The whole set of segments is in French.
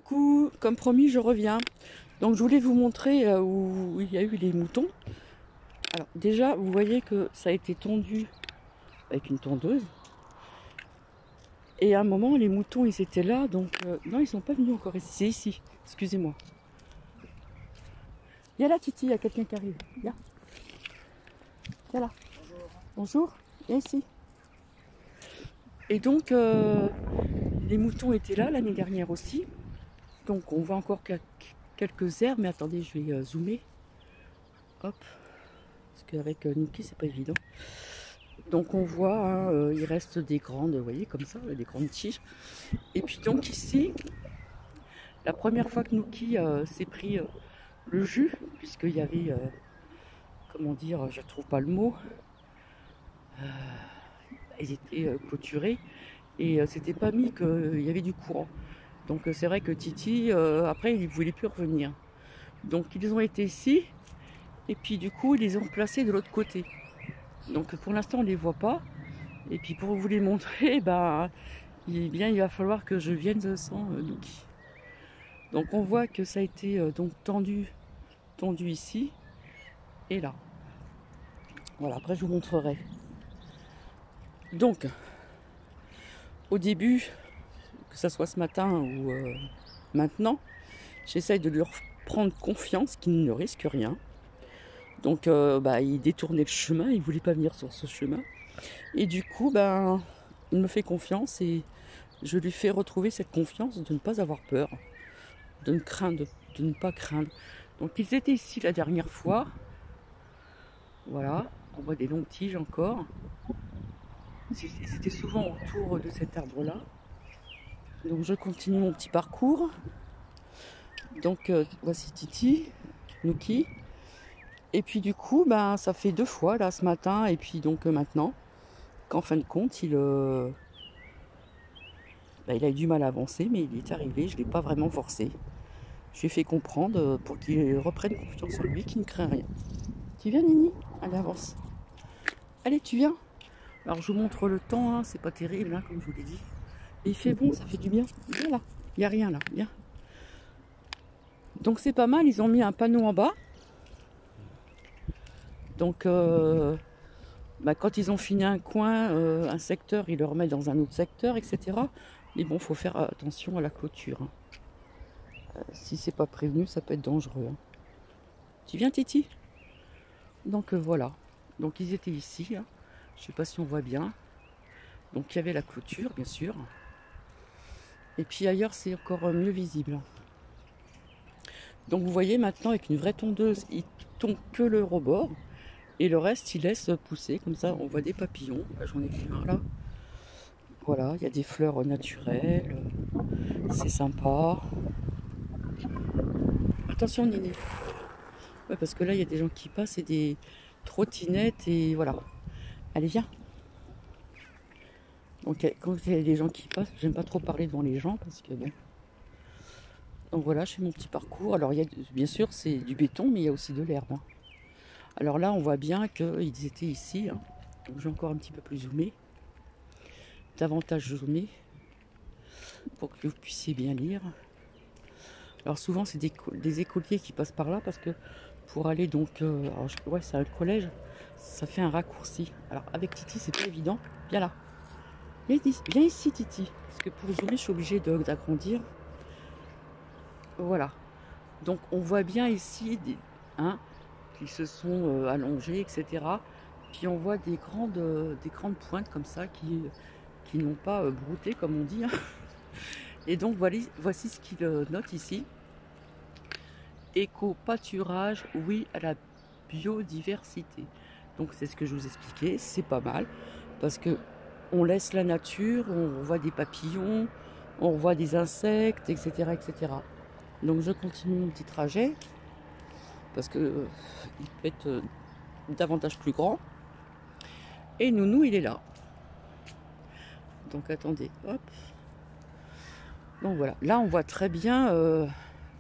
Coucou, comme promis, je reviens. Donc je voulais vous montrer où il y a eu les moutons. Alors déjà, vous voyez que ça a été tondu avec une tondeuse. Et à un moment, les moutons, ils étaient là. Donc non, ils sont pas venus encore ici. C'est ici, excusez-moi. Viens là, Titi, il y a quelqu'un qui arrive. Viens. Viens là. Bonjour. Viens ici. Et donc, les moutons étaient là l'année dernière aussi. Donc on voit encore quelques herbes, mais attendez, je vais zoomer. Hop, parce qu'avec Niki, c'est pas évident. Donc on voit, hein, il reste des grandes, vous voyez, comme ça, des grandes tiges. Et puis donc ici, la première fois que Niki s'est pris le jus, puisqu'il y avait, comment dire, je trouve pas le mot, ils étaient clôturés et c'était pas mis qu'il y avait du courant. Donc c'est vrai que Titi, après, il ne voulait plus revenir. Donc ils ont été ici, et puis du coup, ils les ont placés de l'autre côté. Donc pour l'instant, on ne les voit pas. Et puis pour vous les montrer, ben, il va falloir que je vienne sans Niki. Donc on voit que ça a été donc tendu ici et là. Voilà, après je vous montrerai. Donc, au début, que ce soit ce matin ou maintenant, j'essaye de leur prendre confiance qu'ils ne risquent rien. Donc il détournait le chemin, il ne voulait pas venir sur ce chemin. Et du coup, il me fait confiance et je lui fais retrouver cette confiance de ne pas avoir peur, de ne pas craindre. Donc ils étaient ici la dernière fois. Voilà, on voit des longues tiges encore. C'était souvent autour de cet arbre-là. Donc je continue mon petit parcours. Donc voici Titi, Niki. Et puis du coup, ça fait 2 fois là ce matin et puis donc maintenant, qu'en fin de compte, il a eu du mal à avancer, mais il est arrivé, je ne l'ai pas vraiment forcé. Je lui ai fait comprendre pour qu'il reprenne confiance en lui, qu'il ne craint rien. Tu viens, Nini? Allez, avance. Allez, tu viens. Alors je vous montre le temps, hein, c'est pas terrible, hein, comme je vous l'ai dit. Et il fait bon, ça fait du bien. Viens là, il n'y a rien là, viens. Donc c'est pas mal, ils ont mis un panneau en bas. Donc quand ils ont fini un coin, un secteur, ils le remettent dans un autre secteur, etc. Mais bon, il faut faire attention à la clôture. Hein. Si c'est pas prévenu, ça peut être dangereux. Hein. Tu viens, Titi? Donc voilà. Donc ils étaient ici. Hein. Je sais pas si on voit bien. Donc il y avait la clôture, bien sûr. Et puis ailleurs, c'est encore mieux visible. Donc vous voyez maintenant, avec une vraie tondeuse, il tombe que le rebord. Et le reste, il laisse pousser. Comme ça, on voit des papillons. Là, j'en ai vu un là. Voilà, il y a des fleurs naturelles. C'est sympa. Attention, Nini. Ouais, parce que là, il y a des gens qui passent et des trottinettes. Et voilà. Allez, viens. Donc, quand il y a des gens qui passent, j'aime pas trop parler devant les gens parce que bon. Donc voilà, je fais mon petit parcours. Alors, bien sûr, c'est du béton, mais il y a aussi de l'herbe. Hein. Alors là, on voit bien qu'ils étaient ici. Hein. Donc, je vais encore un petit peu plus zoomer. Davantage zoomer. Pour que vous puissiez bien lire. Alors souvent, c'est des écoliers qui passent par là parce que pour aller donc... ouais, c'est un collège. Ça fait un raccourci. Alors avec Titi, c'est pas évident. Viens là. Viens ici, Titi. Parce que pour zoomer, je suis obligée d'agrandir. Voilà. Donc on voit bien ici qui se sont allongés, etc. Puis on voit des grandes pointes comme ça qui n'ont pas brouté, comme on dit. Hein. Et donc voici ce qu'il note ici. Éco-pâturage, oui à la biodiversité. Donc c'est ce que je vous expliquais, c'est pas mal. Parce que on laisse la nature, on voit des papillons, on voit des insectes, etc. etc. Donc je continue mon petit trajet. Parce que il peut être davantage plus grand. Et Nounou, il est là. Donc attendez, hop. Donc voilà, là on voit très bien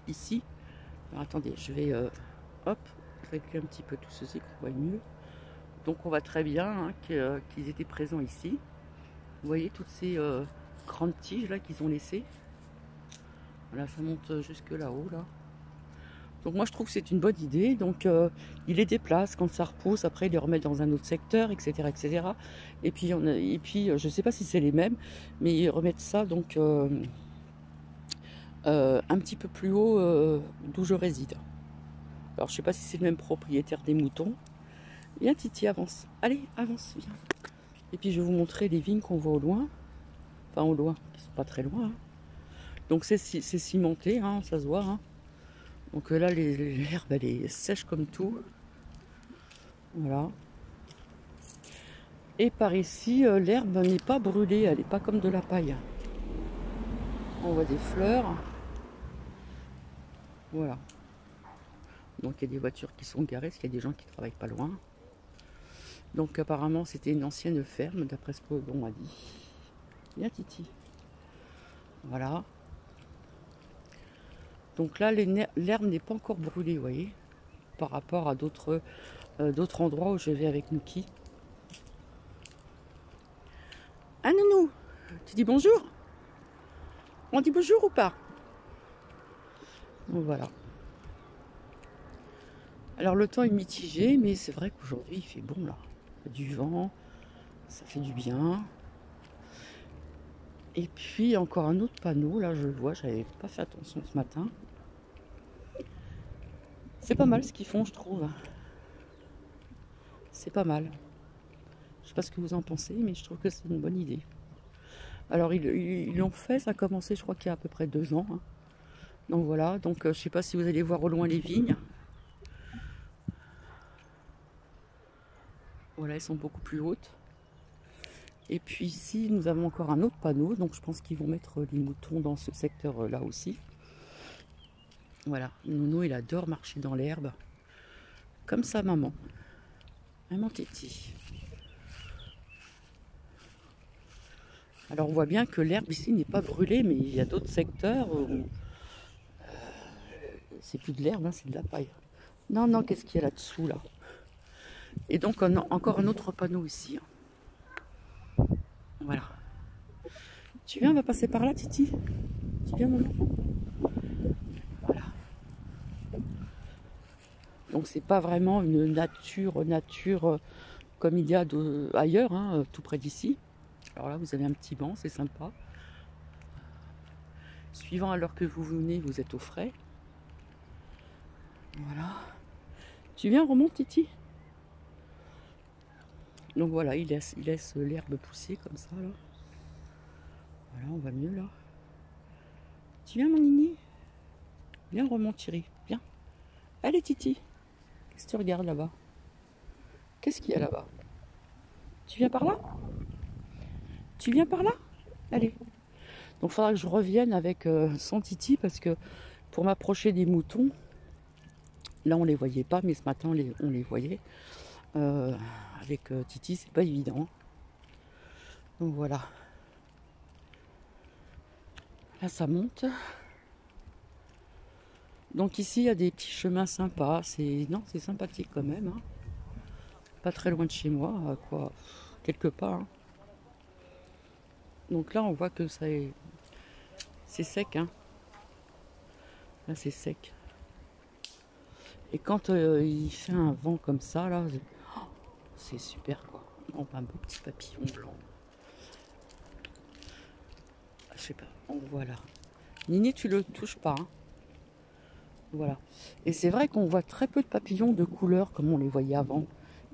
ici. Alors attendez, je vais régler un petit peu tout ceci qu'on voit mieux. Donc on voit très bien qu'ils étaient présents ici. Vous voyez toutes ces grandes tiges là qu'ils ont laissées. Voilà, ça monte jusque là-haut, là. Donc moi je trouve que c'est une bonne idée. Donc il les déplace quand ça repousse, après il les remet dans un autre secteur, etc. etc. Et puis, je ne sais pas si c'est les mêmes, mais ils remettent ça donc un petit peu plus haut d'où je réside. Alors je ne sais pas si c'est le même propriétaire des moutons. Viens Titi, avance. Allez, avance, viens. Et puis je vais vous montrer les vignes qu'on voit au loin. Enfin au loin, qui sont pas très loin. Hein. Donc c'est cimenté, hein, ça se voit. Hein. Donc là l'herbe elle est sèche comme tout. Voilà. Et par ici, l'herbe n'est pas brûlée, elle n'est pas comme de la paille. On voit des fleurs. Voilà. Donc il y a des voitures qui sont garées, parce qu'il y a des gens qui travaillent pas loin. Donc apparemment c'était une ancienne ferme, d'après ce qu'on m'a dit. Viens Titi. Voilà. Donc là l'herbe n'est pas encore brûlée, vous voyez, par rapport à d'autres endroits où je vais avec Nuki. Ah nounou, tu dis bonjour? On dit bonjour ou pas? Donc voilà. Alors le temps est mitigé, mais c'est vrai qu'aujourd'hui il fait bon là. Il y a du vent, ça fait du bien. Et puis encore un autre panneau, là je le vois, j'avais pas fait attention ce matin. C'est pas mal ce qu'ils font, je trouve. C'est pas mal. Je sais pas ce que vous en pensez, mais je trouve que c'est une bonne idée. Alors ils l'ont fait, ça a commencé je crois qu'il y a à peu près 2 ans. Hein. Donc voilà, donc je sais pas si vous allez voir au loin les vignes. Voilà, elles sont beaucoup plus hautes. Et puis ici, nous avons encore un autre panneau, donc je pense qu'ils vont mettre les moutons dans ce secteur-là aussi. Voilà, Nounou, il adore marcher dans l'herbe, comme sa maman. Maman Titi. Alors on voit bien que l'herbe ici n'est pas brûlée, mais il y a d'autres secteurs où c'est plus de l'herbe, hein, c'est de la paille. Non, non, qu'est-ce qu'il y a là-dessous, là? Et donc on a encore un autre panneau ici. Hein. Voilà. Tu viens, on va passer par là, Titi? Tu viens, mon enfant? Voilà. Donc c'est pas vraiment une nature comme il y a ailleurs, hein, tout près d'ici. Alors là, vous avez un petit banc, c'est sympa. Suivant à l'heure que vous venez, vous êtes au frais. Voilà. Tu viens, remonte, Titi? Donc voilà, il laisse l'herbe pousser comme ça, là. Voilà, on va mieux, là. Tu viens, mon nini? Viens, remonte, Thierry. Viens. Allez, Titi. Qu'est-ce que tu regardes là-bas? Qu'est-ce qu'il y a là-bas? Tu viens par là? Tu viens par là? Allez. Donc il faudra que je revienne avec son Titi parce que pour m'approcher des moutons, là on les voyait pas, mais ce matin on les voyait. Avec Titi, c'est pas évident. Donc voilà. Là ça monte. Donc ici il y a des petits chemins sympas. C'est sympathique quand même. Hein. Pas très loin de chez moi, quoi, quelque part. Hein. Donc là on voit que c'est sec. Hein. Là c'est sec. Et quand il fait un vent comme ça, là, c'est super quoi. On voit un beau petit papillon blanc. Je sais pas, on voit là. Nini, tu le touches pas. Hein. Voilà. Et c'est vrai qu'on voit très peu de papillons de couleur comme on les voyait avant.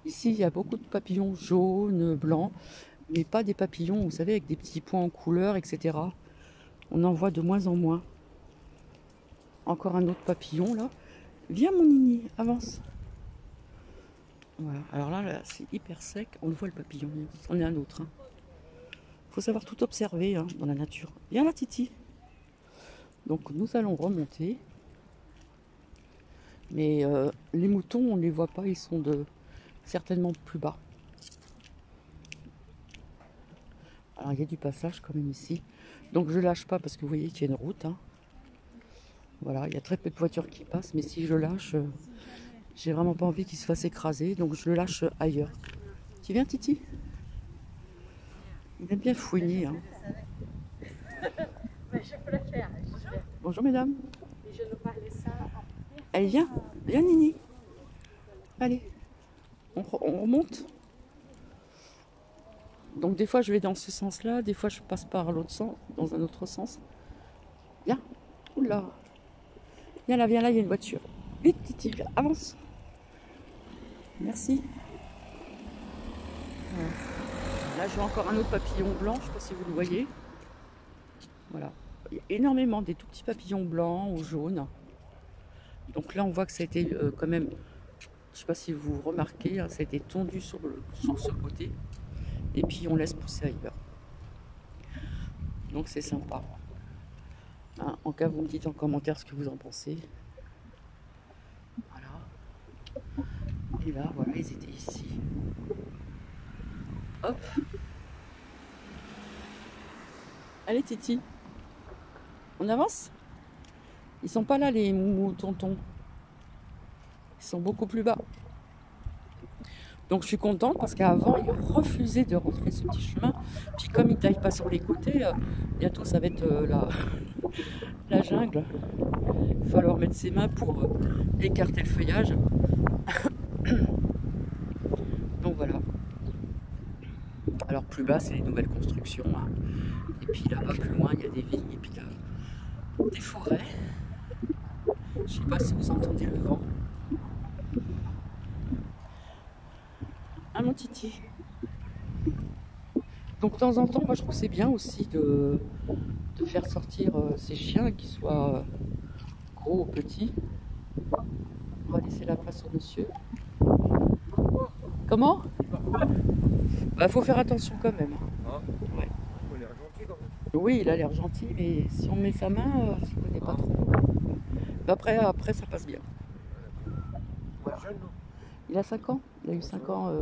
Ici, il y a beaucoup de papillons jaunes, blancs, mais pas des papillons, vous savez, avec des petits points en couleur, etc. On en voit de moins en moins. Encore un autre papillon là. Viens mon Nini, avance. Voilà. Alors là c'est hyper sec. On le voit le papillon. On est un autre. Hein. Faut savoir tout observer hein, dans la nature. Viens là, Titi. Donc nous allons remonter. Mais les moutons, on ne les voit pas. Ils sont certainement plus bas. Alors il y a du passage quand même ici. Donc je lâche pas parce que vous voyez qu'il y a une route. Hein. Voilà, il y a très peu de voitures qui passent. Mais si je lâche... j'ai vraiment pas envie qu'il se fasse écraser, donc je le lâche ailleurs. Tu viens, Titi? Il aime bien fouiner. Hein. Bonjour mesdames. Et je ne parlais ça en Allez, viens. Viens Nini. Allez. On remonte. Donc des fois je vais dans ce sens-là, des fois je passe par l'autre sens, dans un autre sens. Viens. Oula. Viens là, il y a une voiture. Vite Titi, viens, avance. Merci. Là je vois encore un autre papillon blanc, je ne sais pas si vous le voyez. Voilà. Il y a énormément des tout petits papillons blancs ou jaunes. Donc là on voit que ça a été quand même, je ne sais pas si vous remarquez, hein, ça a été tondu sur ce côté. Et puis on laisse pousser ailleurs. Donc c'est sympa. Hein, en cas vous me dites en commentaire ce que vous en pensez. Voilà. Et là voilà, ils étaient ici. Hop. Allez Titi. On avance? Ils sont pas là les moumous tontons. Ils sont beaucoup plus bas. Donc je suis contente parce qu'avant ils refusaient de rentrer ce petit chemin. Puis comme ils taillent pas sur les côtés, bientôt ça va être la jungle. Il va falloir mettre ses mains pour écarter le feuillage. Donc voilà. Alors plus bas c'est les nouvelles constructions. Hein. Et puis là-bas plus loin il y a des vignes et puis là des forêts. Je sais pas si vous entendez le vent. Ah mon Titi. Donc de temps en temps, moi je trouve que c'est bien aussi de faire sortir ces chiens, qu'ils soient gros ou petits. On va laisser la place au monsieur. Comment? Bah faut faire attention quand même. Ah, Ouais. il a l'air gentil quand même. Oui, il a l'air gentil, mais si on met sa main, je ne connais pas trop. Mais après ça passe bien. Ouais, jeune, non? Il a 5 ans. Il a eu 5 ans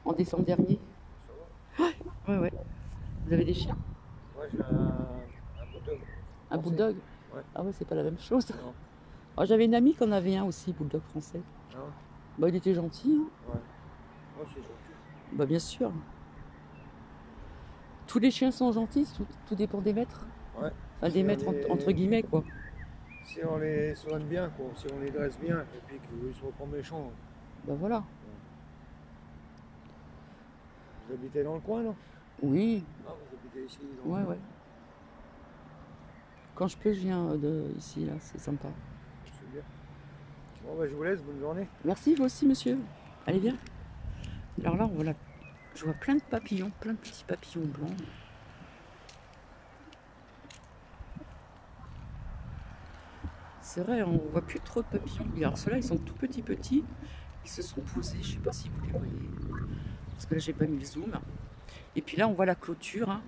en décembre dernier. Ça va? Ouais. Vous avez des chiens? Ouais, j'ai un bulldog. Un bulldog? Ouais. Ah ouais, c'est pas la même chose. Non. Oh, j'avais une amie qui en avait un aussi, bulldog français. Ah ouais? Bah, il était gentil. Hein. Ouais. Moi, c'est gentil. Bah, bien sûr. Tous les chiens sont gentils, tout dépend des maîtres. Ouais. Enfin, des maîtres entre guillemets, quoi. Si on les soigne bien, quoi. Si on les dresse bien, et puis qu'ils sont pas méchants. Bah, voilà. Vous habitez dans le coin, non? Oui. Ah, vous habitez ici dans Ouais. Quand je peux, je viens ici, là, c'est sympa. C'est bien. Bon, bah, je vous laisse, bonne journée. Merci, vous aussi, monsieur. Allez, viens. Alors là, voilà. Je vois plein de papillons, plein de petits papillons blancs. C'est vrai, on voit plus trop de papillons. Alors ceux-là, ils sont tout petits. Ils se sont posés, je sais pas si vous les voyez. Parce que là, j'ai pas mis le zoom. Et puis là, on voit la clôture. Hein.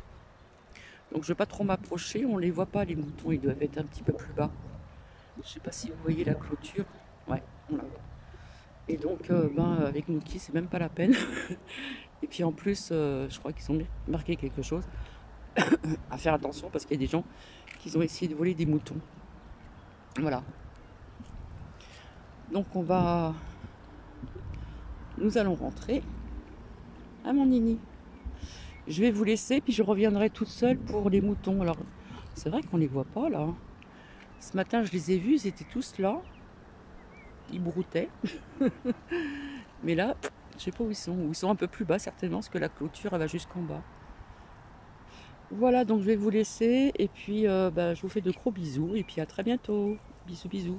Donc je vais pas trop m'approcher. On les voit pas, les moutons. Ils doivent être un petit peu plus bas. Je sais pas si vous voyez la clôture. Ouais, on la voit. Et donc, avec Nookie, c'est même pas la peine. Et puis en plus, je crois qu'ils ont marqué quelque chose. À faire attention parce qu'il y a des gens qui ont essayé de voler des moutons. Voilà. Donc nous allons rentrer. Ah mon Nini. Je vais vous laisser, puis je reviendrai toute seule pour les moutons. Alors, c'est vrai qu'on les voit pas là. Ce matin, je les ai vus, ils étaient tous là. Ils broutaient. Mais là, je sais pas où ils sont. Ils sont un peu plus bas certainement, parce que la clôture, elle va jusqu'en bas. Voilà, donc je vais vous laisser. Et puis, je vous fais de gros bisous. Et puis à très bientôt. Bisous.